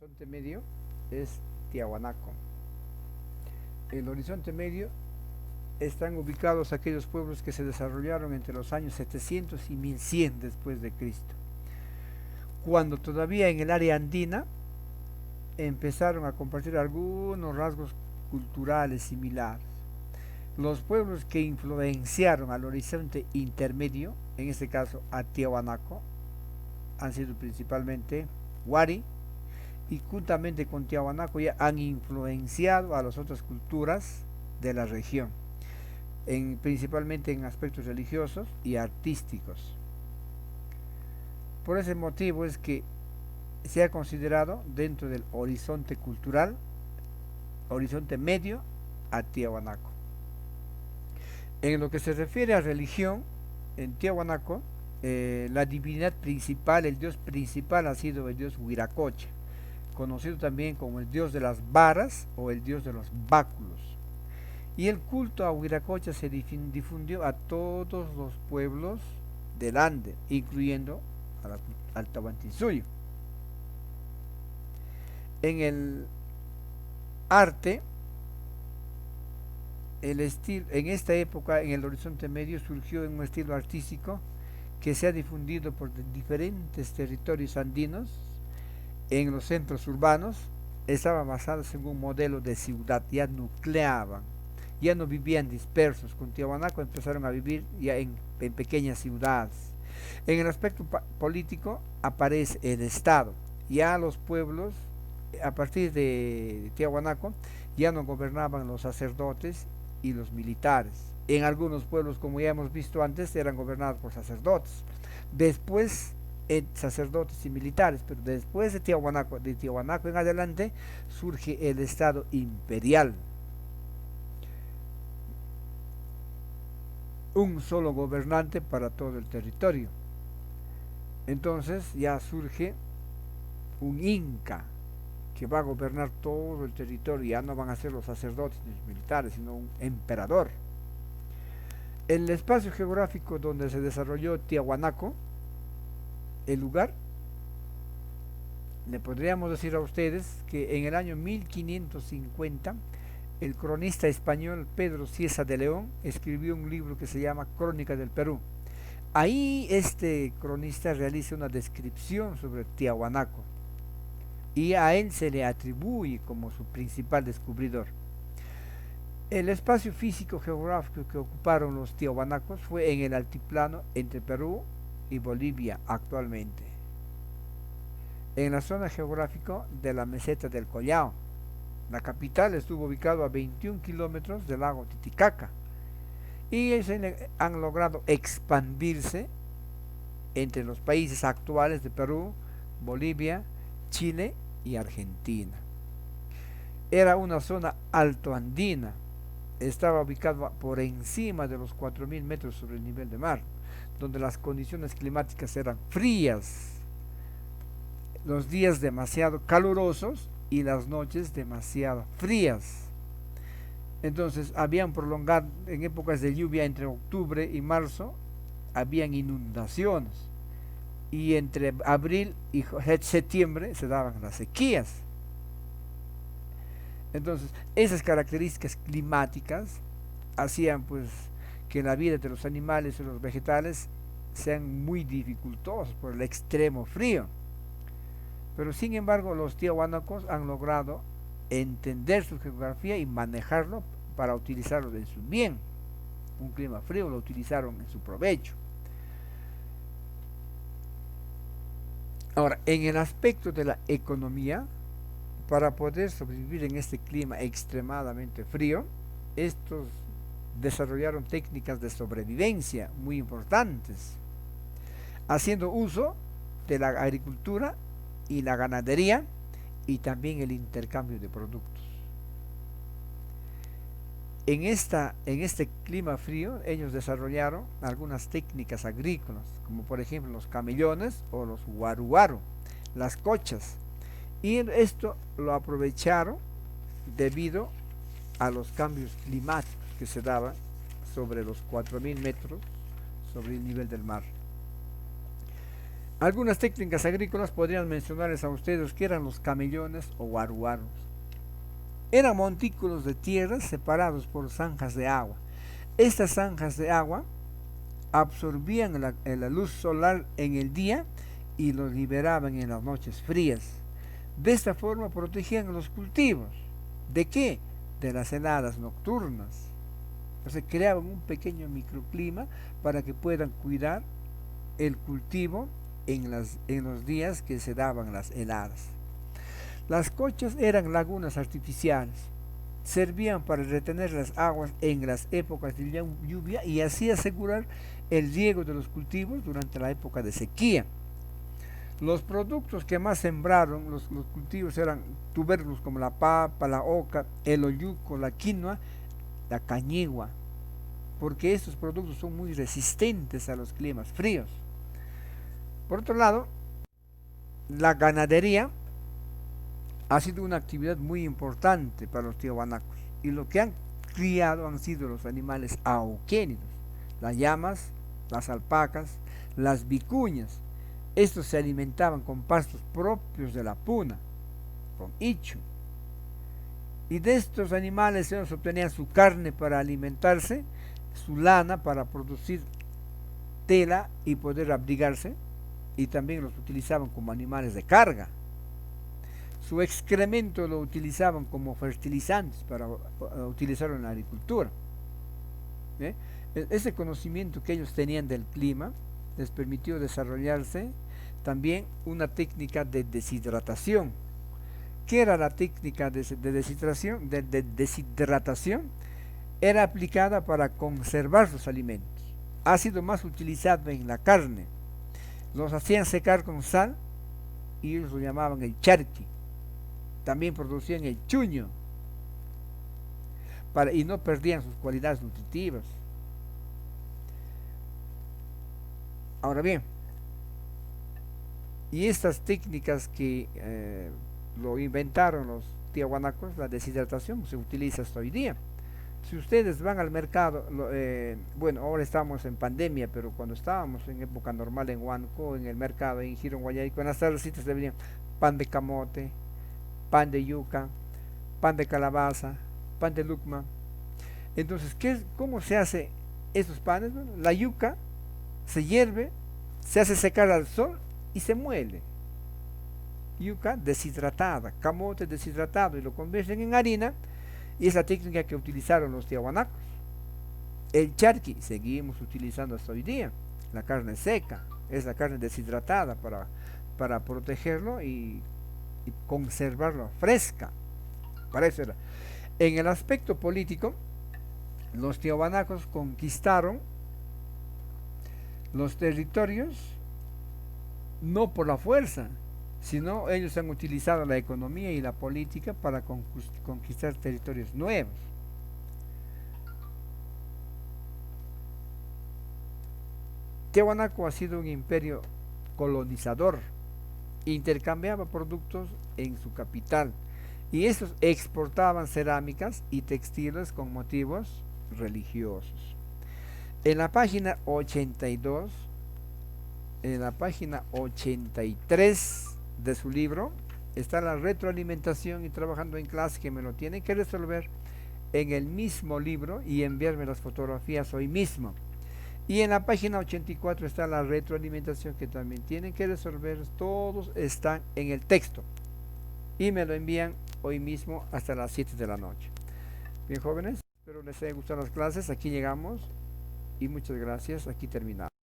horizonte medio es Tiahuanaco. El horizonte medio están ubicados aquellos pueblos que se desarrollaron entre los años 700 y 1100 después de Cristo, cuando todavía en el área andina empezaron a compartir algunos rasgos culturales similares. Los pueblos que influenciaron al horizonte intermedio, en este caso a Tiahuanaco, han sido principalmente Huari, y juntamente con Tiahuanaco ya han influenciado a las otras culturas de la región, principalmente en aspectos religiosos y artísticos. Por ese motivo es que se ha considerado dentro del horizonte cultural, horizonte medio a Tiahuanaco. En lo que se refiere a religión, en Tiahuanaco, la divinidad principal, el dios principal ha sido el dios Huiracocha, conocido también como el dios de las varas o el dios de los báculos. Y el culto a Huiracocha se difundió a todos los pueblos del Ande, incluyendo al Tahuantinsuyo. En el arte, en esta época, en el horizonte medio, surgió un estilo artístico que se ha difundido por diferentes territorios andinos. En los centros urbanos estaban basados en un modelo de ciudad, ya nucleaban, ya no vivían dispersos. Con Tiahuanaco empezaron a vivir ya en pequeñas ciudades. En el aspecto político aparece el Estado. Ya los pueblos, a partir de Tiahuanaco, ya no gobernaban los sacerdotes y los militares. En algunos pueblos, como ya hemos visto antes, eran gobernados por sacerdotes. Después sacerdotes y militares, pero después de Tiahuanaco en adelante surge el Estado imperial. Un solo gobernante para todo el territorio. Entonces ya surge un Inca que va a gobernar todo el territorio, ya no van a ser los sacerdotes ni los militares, sino un emperador. El espacio geográfico donde se desarrolló Tiahuanaco, el lugar, le podríamos decir a ustedes que en el año 1550 el cronista español Pedro Cieza de León escribió un libro que se llama Crónica del Perú. Ahí este cronista realiza una descripción sobre Tiahuanaco y a él se le atribuye como su principal descubridor. El espacio físico geográfico que ocuparon los tiahuanacos fue en el altiplano entre Perú y Bolivia actualmente, en la zona geográfica de la meseta del Collao. La capital estuvo ubicada a 21 kilómetros del lago Titicaca y han logrado expandirse entre los países actuales de Perú, Bolivia, Chile y Argentina. Era una zona altoandina, estaba ubicada por encima de los 4000 metros sobre el nivel de mar, donde las condiciones climáticas eran frías, los días demasiado calurosos y las noches demasiado frías. Entonces habían prolongado en épocas de lluvia entre octubre y marzo, habían inundaciones y entre abril y septiembre se daban las sequías. Entonces esas características climáticas hacían pues que la vida de los animales y los vegetales sean muy dificultosos por el extremo frío. Pero sin embargo los tiahuanacos han logrado entender su geografía y manejarlo para utilizarlo en su bien. Un clima frío lo utilizaron en su provecho. Ahora, en el aspecto de la economía, para poder sobrevivir en este clima extremadamente frío, estos desarrollaron técnicas de sobrevivencia muy importantes, haciendo uso de la agricultura y la ganadería y también el intercambio de productos. En este clima frío, ellos desarrollaron algunas técnicas agrícolas, como por ejemplo los camellones o los guaruaro, las cochas, y esto lo aprovecharon debido a los cambios climáticos que se daban sobre los 4000 metros sobre el nivel del mar. Algunas técnicas agrícolas podrían mencionarles a ustedes que eran los camellones o guaruaros. Eran montículos de tierra separados por zanjas de agua. Estas zanjas de agua absorbían la luz solar en el día y los liberaban en las noches frías. De esta forma protegían los cultivos. ¿De qué? De las heladas nocturnas. Entonces creaban un pequeño microclima para que puedan cuidar el cultivo en los días que se daban las heladas. Las cochas eran lagunas artificiales. Servían para retener las aguas en las épocas de lluvia y así asegurar el riego de los cultivos durante la época de sequía. Los productos que más sembraron los cultivos eran tubérculos como la papa, la oca, el oyuco, la quinoa, la cañigua, porque estos productos son muy resistentes a los climas fríos. Por otro lado, la ganadería ha sido una actividad muy importante para los tiahuanacos y lo que han criado han sido los animales auquénidos, las llamas, las alpacas, las vicuñas. Estos se alimentaban con pastos propios de la puna, con ichu. Y de estos animales ellos obtenían su carne para alimentarse, su lana para producir tela y poder abrigarse, y también los utilizaban como animales de carga. Su excremento lo utilizaban como fertilizantes para utilizarlo en la agricultura. ¿Eh? Ese conocimiento que ellos tenían del clima les permitió desarrollarse también una técnica de deshidratación. ¿Qué era la técnica de deshidratación? De deshidratación era aplicada para conservar sus alimentos. Ha sido más utilizado en la carne. Los hacían secar con sal y ellos lo llamaban el charqui. También producían el chuño y no perdían sus cualidades nutritivas. Ahora bien, y estas técnicas que lo inventaron los tiahuanacos, la deshidratación, se utiliza hasta hoy día. Si ustedes van al mercado, bueno, ahora estamos en pandemia, pero cuando estábamos en época normal en Huánuco, en el mercado, en Girón, Guayaquil, en las tardecitas se venían pan de camote, pan de yuca, pan de calabaza, pan de lucma. Entonces, ¿cómo se hace esos panes? Bueno, la yuca se hierve, se hace secar al sol y se muele. Yuca deshidratada, camote deshidratado y lo convierten en harina, y es la técnica que utilizaron los tiahuanacos. El charqui seguimos utilizando hasta hoy día. La carne seca es la carne deshidratada para protegerlo y conservarlo fresca. Para eso era. En el aspecto político, los tiahuanacos conquistaron los territorios no por la fuerza, sino ellos han utilizado la economía y la política para conquistar territorios nuevos. Tiahuanaco ha sido un imperio colonizador, intercambiaba productos en su capital y estos exportaban cerámicas y textiles con motivos religiosos. En la página 82, en la página 83 de su libro está la retroalimentación y trabajando en clase, que me lo tienen que resolver en el mismo libro y enviarme las fotografías hoy mismo. Y en la página 84 está la retroalimentación que también tienen que resolver, todos están en el texto y me lo envían hoy mismo hasta las 7 de la noche. Bien, jóvenes, espero les haya gustado las clases, aquí llegamos y muchas gracias, aquí terminamos.